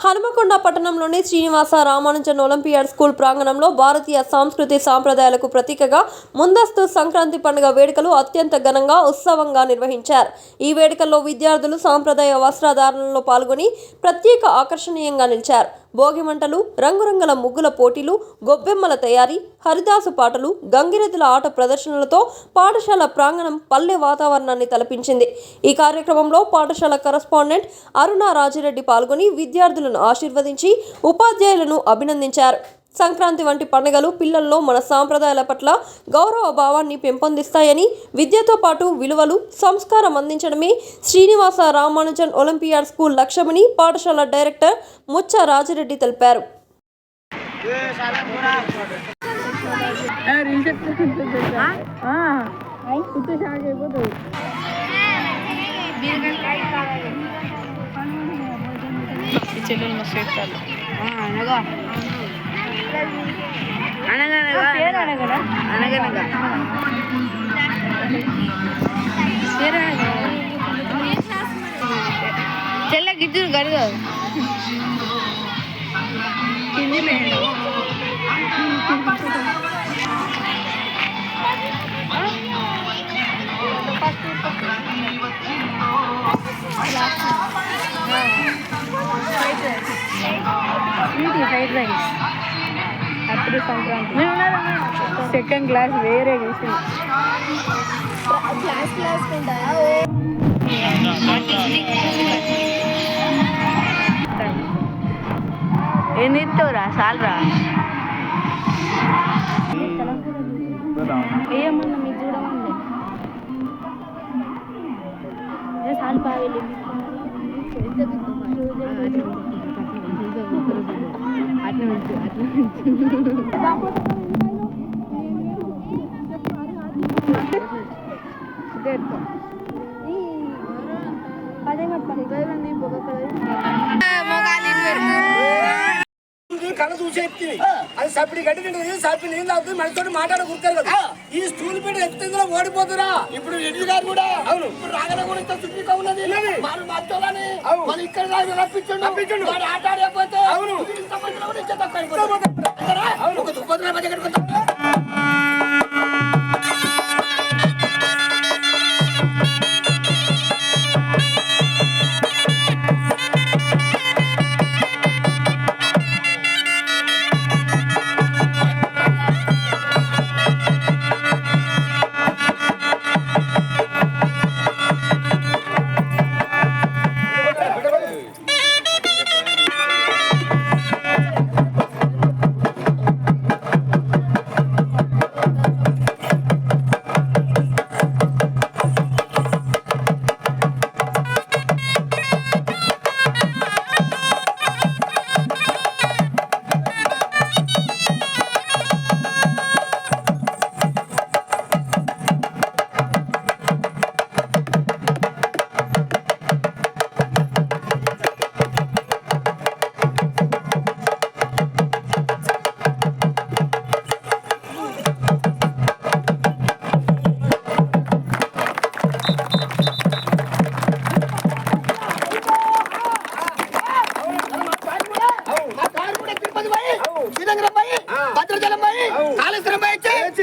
హనుమకొండ పట్టణంలోని Srinivasa Ramanujan olympiad school ప్రాంగణంలో భారతీయ సంస్కృతి సాంప్రదాయాలకు ప్రతీకగా ముందస్తు సంక్రాంతి పండుగ వేడుకలు అత్యంత ఘనంగా ఉత్సవంగా నిర్వహించారు. ఈ వేడుకల్లో విద్యార్థులు సాంప్రదాయ వస్త్రధారణలో పాల్గొని ప్రత్యేక ఆకర్షణీయంగా నిలిచారు. భోగి మంటలు, రంగురంగుల ముగ్గుల పోటీలు, గొబ్బెమ్మల తయారీ, హరిదాసు పాటలు, గంగిరెద్దుల ఆట ప్రదర్శనలతో పాఠశాల ప్రాంగణం పల్లె వాతావరణాన్ని తలపించింది. ఈ కార్యక్రమంలో పాఠశాల కరస్పాండెంట్ అరుణ రాజిరెడ్డి పాల్గొని విద్యార్థులను ఆశీర్వదించి ఉపాధ్యాయులను అభినందించారు. సంక్రాంతి వంటి పండుగలు పిల్లల్లో మన సాంప్రదాయాల పట్ల గౌరవ భావాన్ని పెంపొందిస్తాయని, విద్యతో పాటు విలువలు, సంస్కారం అందించడమే శ్రీనివాస రామానుజన్ ఒలింపియాడ్ స్కూల్ లక్ష్యమని పాఠశాల డైరెక్టర్ ముచ్చ రాజిరెడ్డి తెలిపారు. చెల్ల గిద్దరు గడుగు ఫ్రైడ్ రైస్ అప్పుడు సంక్రాంతి సెకండ్ క్లాస్ వేరే చేసింది. ఏంది ఇస్తావురా సాల్రా ఏమన్నా మీకు చూడమండి సాల్ బాగా కళ్ళు చూసే అది సప్పిడి గడ్డి తింటుంది, సప్పి నీళ్ళు తాగుతుంది, మనతో మాట్లాడుకుంటారు కదా. ఈ స్టూల్ పీట ఎత్తులో ఓడిపోతురా. ఇప్పుడు ఎడ్లు గారు కూడా అవును ఇప్పుడు రాగల కూడా ఇంత సుఖిగా ఉన్నది. మనం మర్చోదని మన ఇక్కడ రప్పించండు వాడు ఆట ఆడకపోతే అవును ఒక దుప్పతుల మధ్య కట్టుకుంటాం.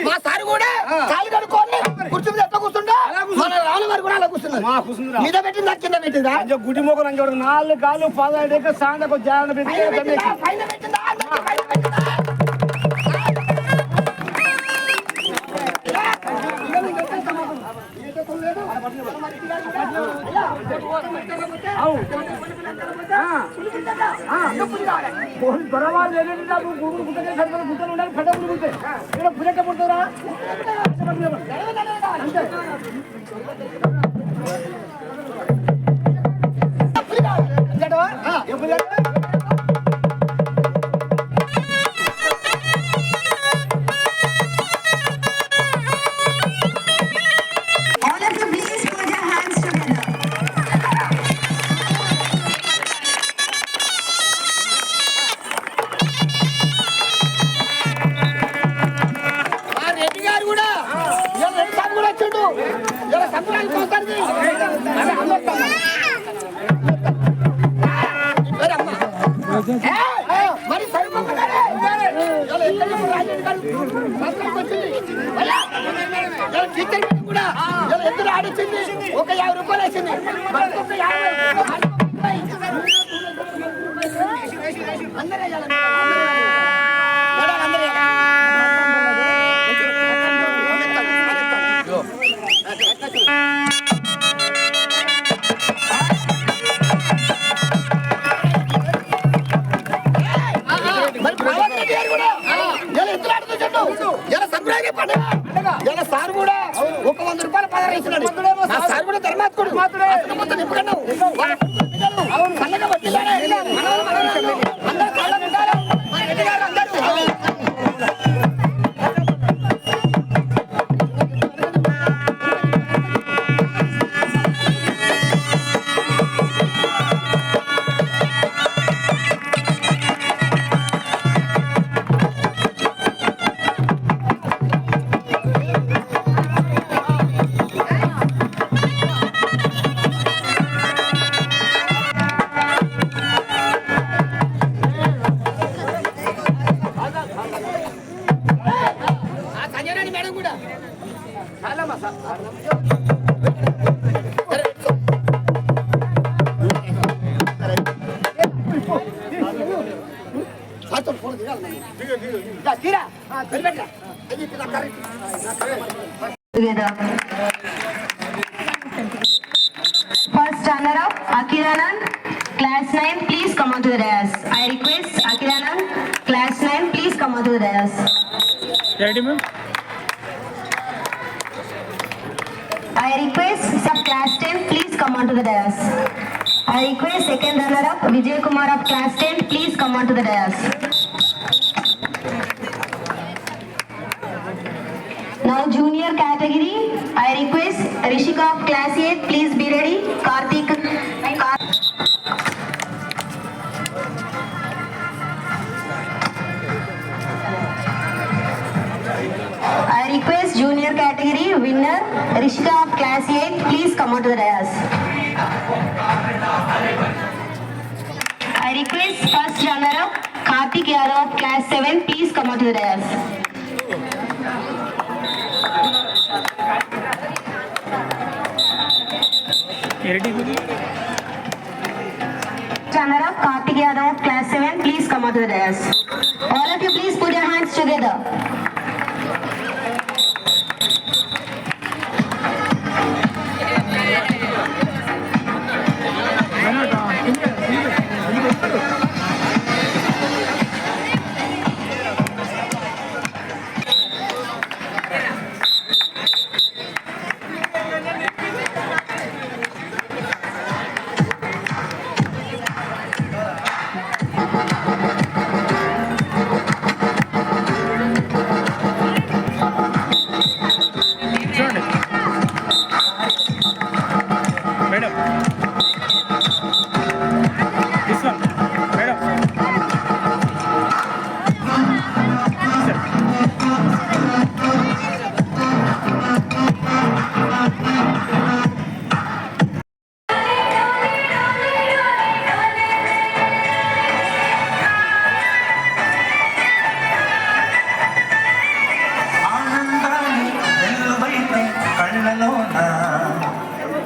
మా సార్ కూడా కాలు కడుక్కొని కూర్చుని ఎట్లా కూర్చుంటా మన రాను గారు కూడా అలా కూర్చున్నారు. మీద పెట్టిందా కింద పెట్టిందా గుడి మొక్కలు అంటాడు 4 కాళ్ళు 10 సాండకు జాగ్రత్త పెట్టి పైన పెట్టిందా బరాబర్ గూగుల్ గుట్టనే సరిపడ గుట్టలు ఉండాలి. ఫట గుడితే ఇక్కడ పులెక్క పడుతుందా మరి సరిపోతుందనే. ఇవాళ ఎక్కడ రాజేంద్ర గారు పత్రిక వచ్చింది. ఇవాళ టీచర్ మీటింగ్ కూడా ఇవాళ ఎదురు ఆడొచ్చింది. ఒక 50 రూపాయలు వేసింది. మనకు ఒక 50. అందరూ వేయాలి. సార్ కూడా ఒక 100 రూపాయలు పదహారు ఇస్తున్నాడు. సార్ కూడా ధర్మాత్ముడు. మొత్తం నిప్పుకున్నావు చల్లగా పట్టిల్లానే అందరూ చల్లగా ఉండాలి. మా రెడ్డి గారు అందరూ మేడం కూడా First runner-up, Akiranand, class 9, please come on to the dais. I request Akiranand, class 9, please come on to the dais. Ready, ma'am? I request sub-class 10, please come on to the dais. I request second runner-up, Vijay Kumar of class 10, please come on to the dais. Now junior category, I request Rishika of class 8, please be ready. Karthik. I request junior category winner Rishika of class 8, please come on to the dais. I request first runner-up Karthik Yadav of class 7, please come on to the dais. Runner-up Karthik Yadav of class 7, please come on to the dais. All of you please put your hands together.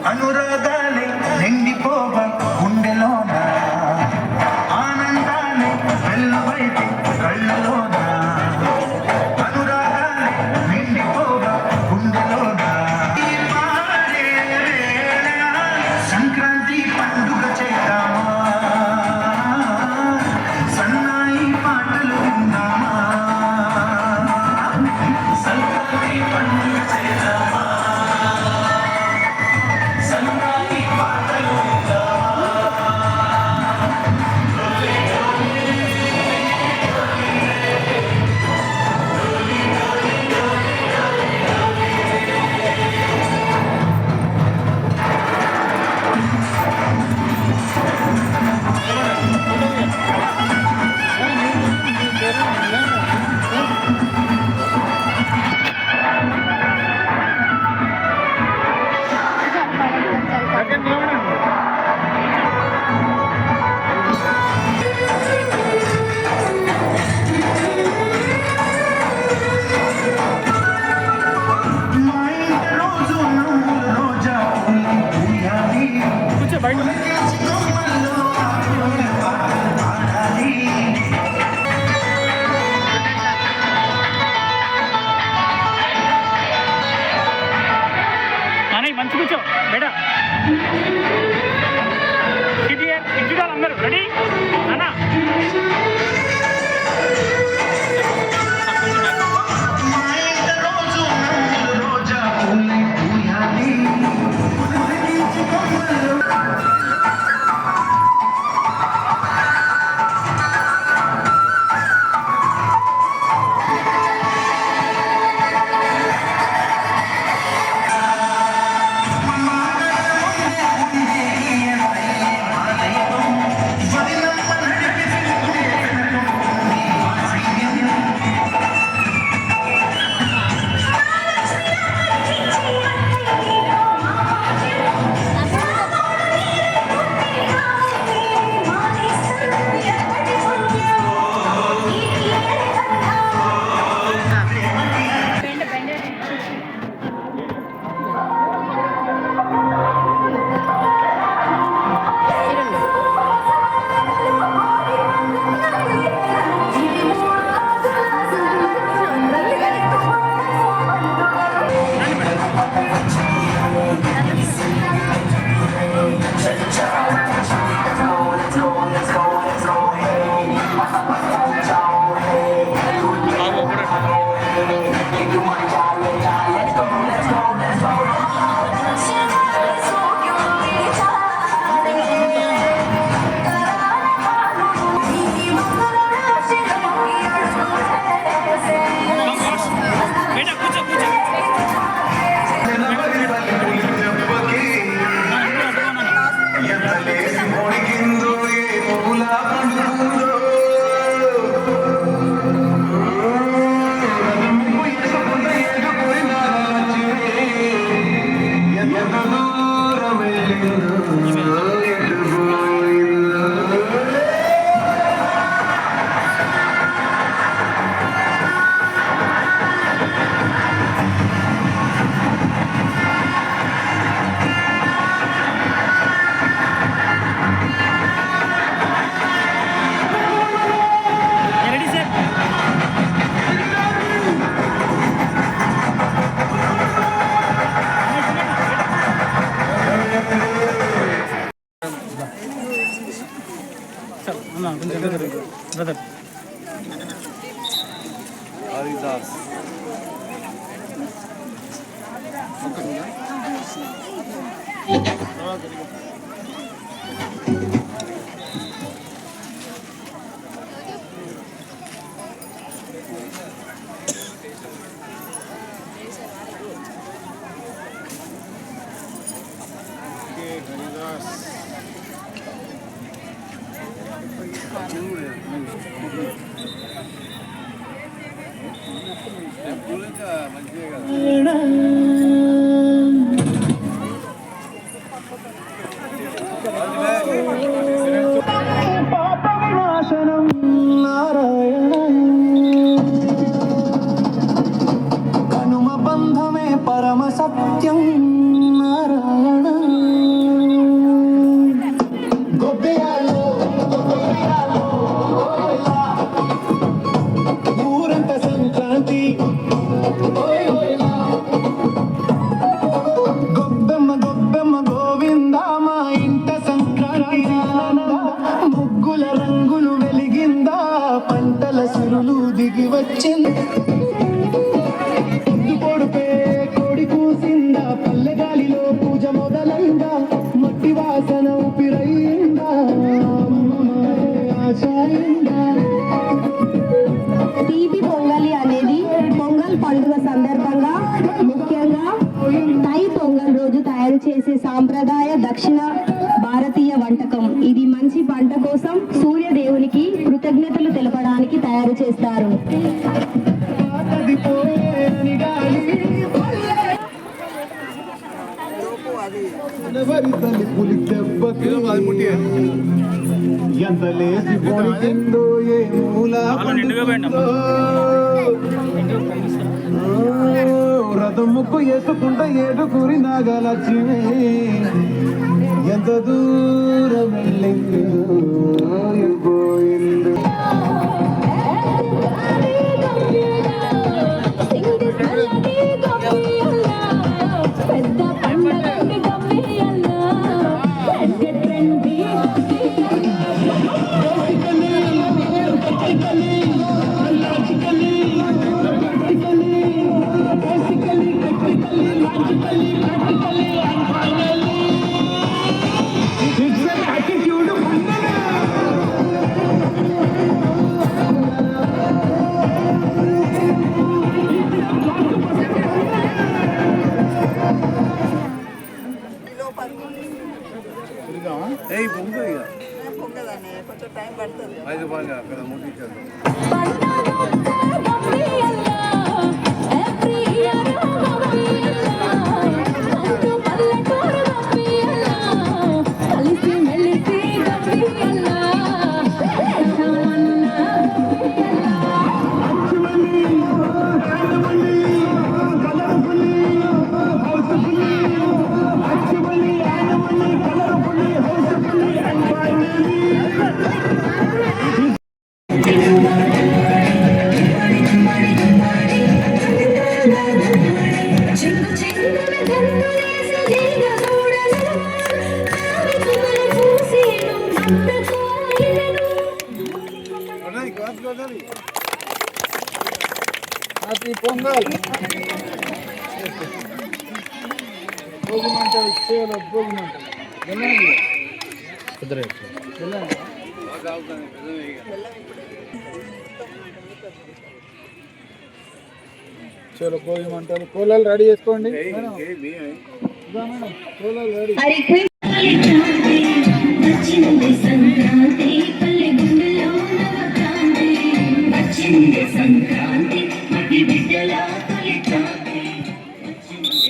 అనురాగాలే నిండిపోవ గుండెలోన ఆనందాలే వెల్లువైతే కళ్ళలోన అనురాగాలే నిండిపోవ గుండెలోన సంక్రాంతి పండుగ చేద్దామా సన్నాయి పాటలు విందామా సంక్రాంతి పండుగ చేద్దామా మా ఇంటి రోజు నువ్వు రోజా పూయాలి కొమ్మల్లో ఆకుల పాటలు పాడాలి మంచి కూర్చో బేటా ఇది చూడాలి అందరూ రెడీ అన్నా మా ఇంటి రోజు నువ్వు రోజా పూయాలి కొమ్మల్లో బ్రదర్ పాప వినాశనం నారాయణ కనుమ బంధమే పరమ సత్యం నారాయణ గొబ్బెయాలో ఊరంత సంక్రాంతి గొబ్బెమ్మ గొబ్బెమ్మ గోవింద మా ఇంట సంక్రాంతి ముగ్గుల రంగులు వెలిగిందా పంటల సిరులు దిగి వచ్చింది పొడుపే కోడి కూసిందా పల్లె గాలిలో పూజ మొదలైందా మట్టి వాసన ఊపిరైందా ఆశయిందా తీపి పొంగలి అనేది పొంగల్ పండుగ సందర్భంగా ముఖ్యంగా తై పొంగల్ రోజు తయారు చేసే సాంప్రదాయ దక్షిణ భారతీయ వంటకం. ఇది మంచి పంట కోసం సూర్యదేవునికి కృతజ్ఞతలు తెలపడానికి తయారు చేస్తారు. పాతది పోయేని గాలి ఎవరి తల్లి పులి దెబ్బకి ఎంత లేసి పోయిందో ఏ మూల నిండుగా పోయిండు. రథం ముక్కు వేసుకుంటా ఏడుగురి నాగలక్ష్మి ఎంత దూరం వెళ్ళింది పోయింది. పెద్ద పండుగ గమ్మియల్లా హ్యాపీ పొంగల్ భోగి మంటలు చేయాలి భోగి మంటలు చలో భోగి మంటలు కోలాలు రెడీ చేసుకోండి కోలాలు రెడీ వచ్చింది సంక్రాంతి పల్లె గుండెలో నవక్రాంతి వచ్చింది సంక్రాంతి మట్టి బిడ్డల తొలి Kranti.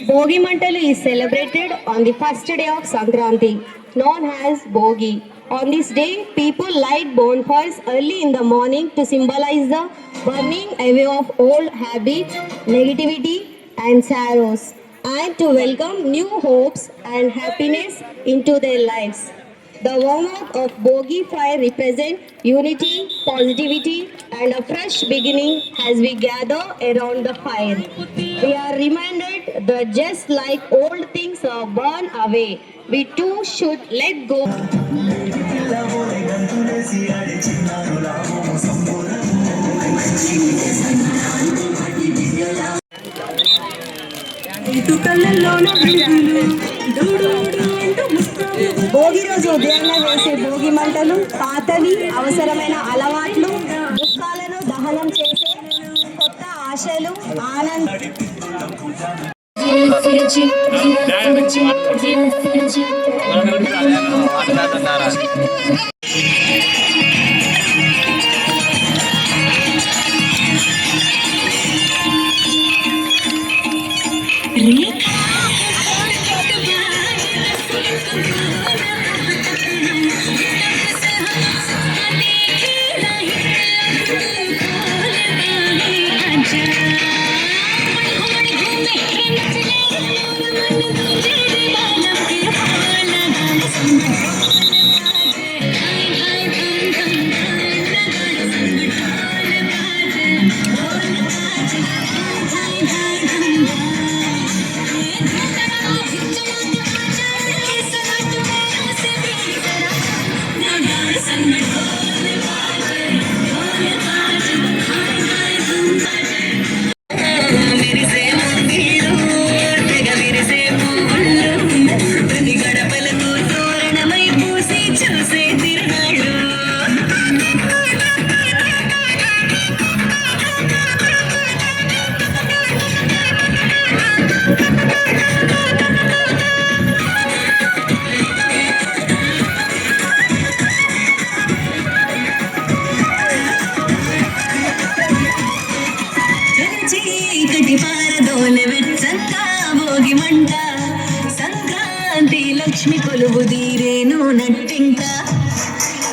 Bogi Mantalu is celebrated on the first day of Sankranti, known as Bogi. On this day, people light bonfires early in the morning to symbolize the burning away of old habits, negativity, and sorrows, and to welcome new hopes and happiness into their lives. The warmth of Bogi fire represents unity, positivity, and a fresh beginning as we gather around the fire. We are reminded that just like old things are burned away, we too should let go. Bhogi రోజు ఉదయాన్నే వేసే భోగి మంటలు పాతవి అవసరమైన అలవాట్లు దుఃఖాలను దహనం చేసే కొత్త ఆశలు ఆనంద సంక్రాంతి లక్ష్మి కొలువు తీరేను నట్టింక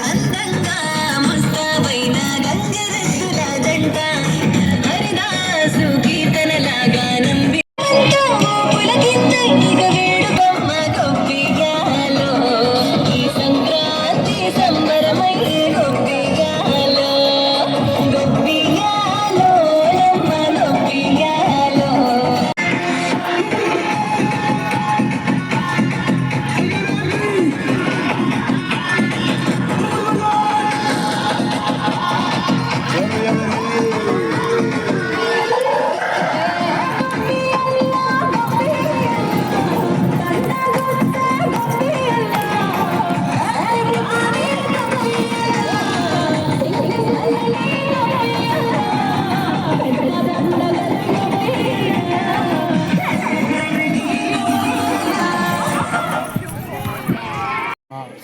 అందంగా ముస్తాబైన గంగరెద్దుల జంట హరిదాసు కీర్తనలాగా నంబి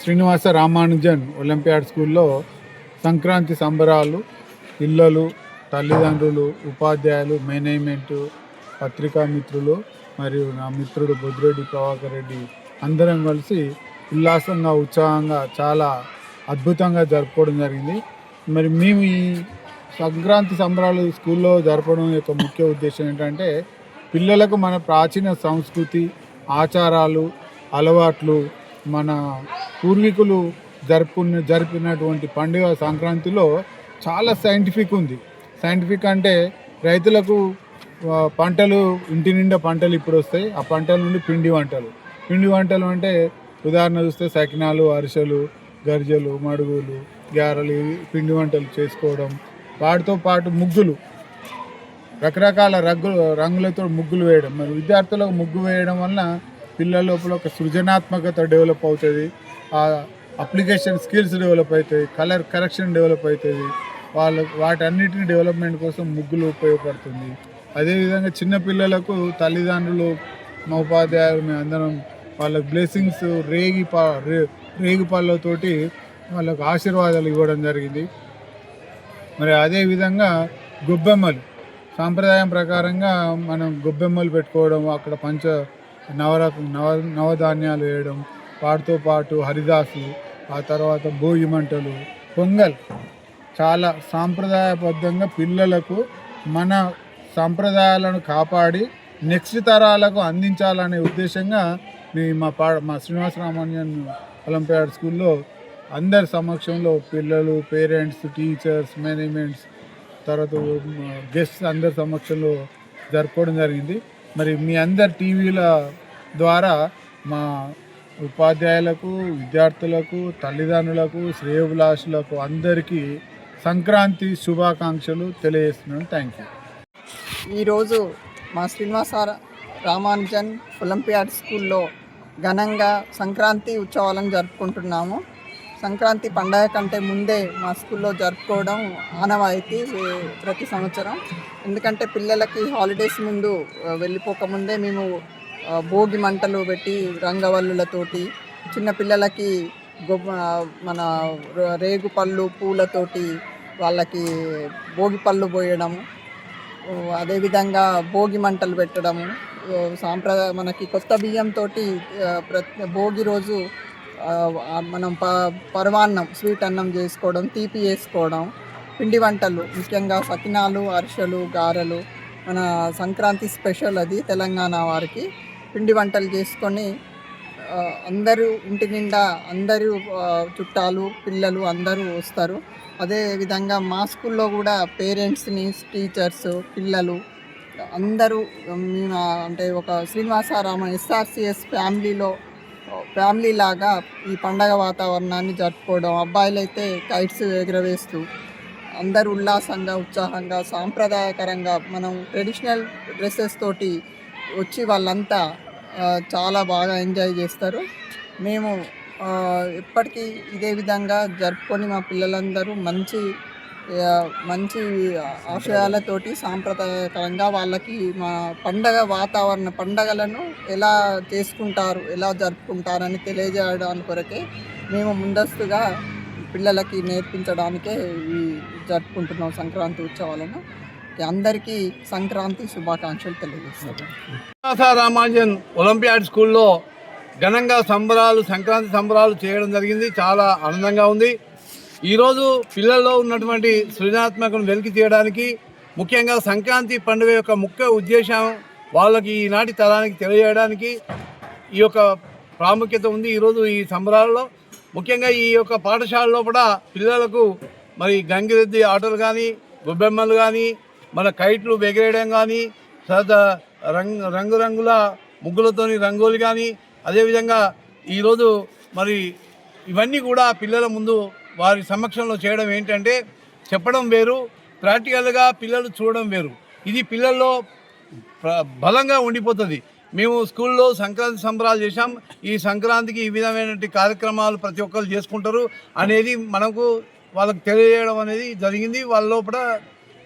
శ్రీనివాస రామానుజన్ ఒలింపియాడ్ స్కూల్లో సంక్రాంతి సంబరాలు పిల్లలు, తల్లిదండ్రులు, ఉపాధ్యాయులు, మేనేజ్మెంట్, పత్రికా మిత్రులు మరియు నా మిత్రుడు బొద్దురెడ్డి ప్రభాకర్ రెడ్డి అందరం కలిసి ఉల్లాసంగా, ఉత్సాహంగా, చాలా అద్భుతంగా జరుపుకోవడం జరిగింది. మరి మేము ఈ సంక్రాంతి సంబరాలు స్కూల్లో జరపడం యొక్క ముఖ్య ఉద్దేశం ఏంటంటే పిల్లలకు మన ప్రాచీన సంస్కృతి, ఆచారాలు, అలవాట్లు, మన పూర్వీకులు జరిపినటువంటి పండుగ సంక్రాంతిలో చాలా సైంటిఫిక్ ఉంది. సైంటిఫిక్ అంటే రైతులకు పంటలు, ఇంటి నిండా పంటలు ఇప్పుడు వస్తాయి. ఆ పంటల నుండి పిండి వంటలు అంటే ఉదాహరణ చూస్తే సకినాలు, అరిసెలు, గర్జలు, మడుగులు, గారెలు, పిండి వంటలు చేసుకోవడం. వాటితో పాటు ముగ్గులు, రకరకాల రంగులతో ముగ్గులు వేయడం. మరి విద్యార్థులకు ముగ్గు వేయడం వలన పిల్లల లోపల ఒక సృజనాత్మకత డెవలప్ అవుతుంది, ఆ అప్లికేషన్ స్కిల్స్ డెవలప్ అవుతాయి, కలర్ కరెక్షన్ డెవలప్ అవుతుంది. వాటన్నిటిని డెవలప్మెంట్ కోసం ముగ్గులు ఉపయోగపడుతుంది. అదేవిధంగా చిన్నపిల్లలకు తల్లిదండ్రులు, మా ఉపాధ్యాయులు, మేము అందరం వాళ్ళకి బ్లెస్సింగ్స్, రేగి పళ్ళతోటి వాళ్ళకు ఆశీర్వాదాలు ఇవ్వడం జరిగింది. మరి అదేవిధంగా గొబ్బెమ్మలు, సాంప్రదాయం ప్రకారంగా మనం గొబ్బెమ్మలు పెట్టుకోవడం, అక్కడ నవధాన్యాలు వేయడం, వాటితో పాటు హరిదాసు, ఆ తర్వాత భోగి మంటలు, పొంగల్, చాలా సాంప్రదాయబద్ధంగా పిల్లలకు మన సాంప్రదాయాలను కాపాడి నెక్స్ట్ తరాలకు అందించాలనే ఉద్దేశంగా మా శ్రీనివాస రామానుజన్ ఒలింపియాడ్ స్కూల్లో అందరి సమక్షంలో పిల్లలు, పేరెంట్స్, టీచర్స్, మేనేజ్మెంట్స్, తర్వాత గెస్ట్స్ అందరి సమక్షంలో జరుపుకోవడం జరిగింది. మరి మీ అందరి టీవీల ద్వారా మా ఉపాధ్యాయులకు, విద్యార్థులకు, తల్లిదండ్రులకు, శ్రేయోభిలాషులకు అందరికీ సంక్రాంతి శుభాకాంక్షలు తెలియజేస్తున్నాను. Thank you. ఈరోజు మా శ్రీనివాస రామానుజన్ ఒలింపియాడ్ స్కూల్లో ఘనంగా సంక్రాంతి ఉత్సవాలను జరుపుకుంటున్నాము. సంక్రాంతి పండగ కంటే ముందే మా స్కూల్లో జరుపుకోవడం ఆనవాయితీ ప్రతి సంవత్సరం. ఎందుకంటే పిల్లలకి హాలిడేస్ ముందు వెళ్ళిపోకముందే మేము భోగి మంటలు పెట్టి రంగవల్లులతోటి, చిన్నపిల్లలకి మన రేగు పళ్ళు, పూలతోటి వాళ్ళకి భోగి పళ్ళు పోయడము, అదేవిధంగా భోగి మంటలు పెట్టడము, మనకి కొత్త బియ్యంతో భోగి రోజు మనం పరమాన్నం, స్వీట్ అన్నం చేసుకోవడం, తీపి వేసుకోవడం, పిండి వంటలు, ముఖ్యంగా సకినాలు, అరిసెలు, గారెలు మన సంక్రాంతి స్పెషల్. అది తెలంగాణ వారికి పిండి వంటలు చేసుకొని అందరూ ఇంటి నిండా అందరూ చుట్టాలు, పిల్లలు అందరూ వస్తారు. అదేవిధంగా మా స్కూల్లో కూడా పేరెంట్స్ని, టీచర్స్, పిల్లలు అందరూ మేము అంటే ఒక శ్రీనివాసరామ SRCS ఫ్యామిలీ లాగా ఈ పండగ వాతావరణాన్ని జరుపుకోవడం. అబ్బాయిలు అయితే కైట్స్ ఎగరవేస్తూ అందరూ ఉల్లాసంగా, ఉత్సాహంగా, సాంప్రదాయకరంగా మనం ట్రెడిషనల్ డ్రెస్సెస్ తోటి వచ్చి వాళ్ళంతా చాలా బాగా ఎంజాయ్ చేస్తారు. మేము ఎప్పటికీ ఇదే విధంగా జరుపుకొని మా పిల్లలందరూ మంచి ఆశయాలతోటి సాంప్రదాయకరంగా వాళ్ళకి మా పండగలను ఎలా చేసుకుంటారు, ఎలా జరుపుకుంటారని తెలియజేయడానికి కొరకే మేము ముందస్తుగా పిల్లలకి నేర్పించడానికే జరుపుకుంటున్నాం సంక్రాంతి ఉత్సవాలను. అందరికీ సంక్రాంతి శుభాకాంక్షలు తెలియజేస్తాను. శ్రీనివాస రామానుజన్ ఒలింపియాడ్ స్కూల్లో ఘనంగా సంక్రాంతి సంబరాలు చేయడం జరిగింది. చాలా ఆనందంగా ఉంది. ఈరోజు పిల్లల్లో ఉన్నటువంటి సృజనాత్మకను వెలికి తీయడానికి, ముఖ్యంగా సంక్రాంతి పండుగ యొక్క ముఖ్య ఉద్దేశం వాళ్ళకి ఈనాటి తరానికి తెలియజేయడానికి ఈ యొక్క ప్రాముఖ్యత ఉంది. ఈరోజు ఈ సంబరాల్లో ముఖ్యంగా ఈ యొక్క పాఠశాలలో కూడా పిల్లలకు మరి గంగిరెద్ది ఆటలు కానీ, గొబ్బెమ్మలు కానీ, మన కైట్లు ఎగరేయడం కానీ, తర్వాత రంగురంగుల ముగ్గులతోని రంగోలి కానీ, అదేవిధంగా ఈరోజు మరి ఇవన్నీ కూడా పిల్లల ముందు వారి సమక్షంలో చేయడం ఏంటంటే చెప్పడం వేరు, ప్రాక్టికల్గా పిల్లలు చూడడం వేరు. ఇది పిల్లల్లో బలంగా ఉండిపోతుంది. మేము స్కూల్లో సంక్రాంతి సంబరాలు చేశాం, ఈ సంక్రాంతికి ఈ విధమైనటువంటి కార్యక్రమాలు ప్రతి ఒక్కరు చేసుకుంటారు అనేది మనకు వాళ్ళకి తెలియజేయడం అనేది జరిగింది. వాళ్ళ లోపల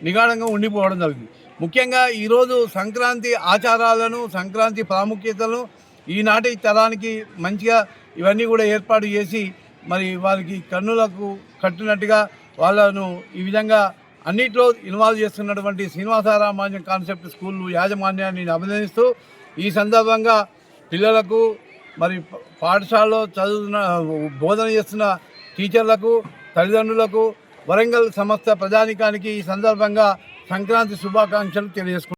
నిగాఢంగా ఉండిపోవడం జరిగింది. ముఖ్యంగా ఈరోజు సంక్రాంతి ఆచారాలను, సంక్రాంతి ప్రాముఖ్యతలను ఈనాటి తరానికి మంచిగా ఇవన్నీ కూడా ఏర్పాటు చేసి మరి వారికి కన్నులకు కట్టినట్టుగా వాళ్ళను ఈ విధంగా అన్నిట్లో ఇన్వాల్వ్ చేస్తున్నటువంటి శ్రీనివాసరామానుజన్ కాన్సెప్ట్ స్కూల్ యాజమాన్యాన్ని అభినందిస్తూ ఈ సందర్భంగా పిల్లలకు మరి పాఠశాలలో చదువుతున్న బోధన చేస్తున్న టీచర్లకు తల్లిదండ్రులకు వరంగల్ సమస్త ప్రజానికానికి ఈ సందర్భంగా సంక్రాంతి శుభాకాంక్షలు తెలియజేసుకుంటున్నాను.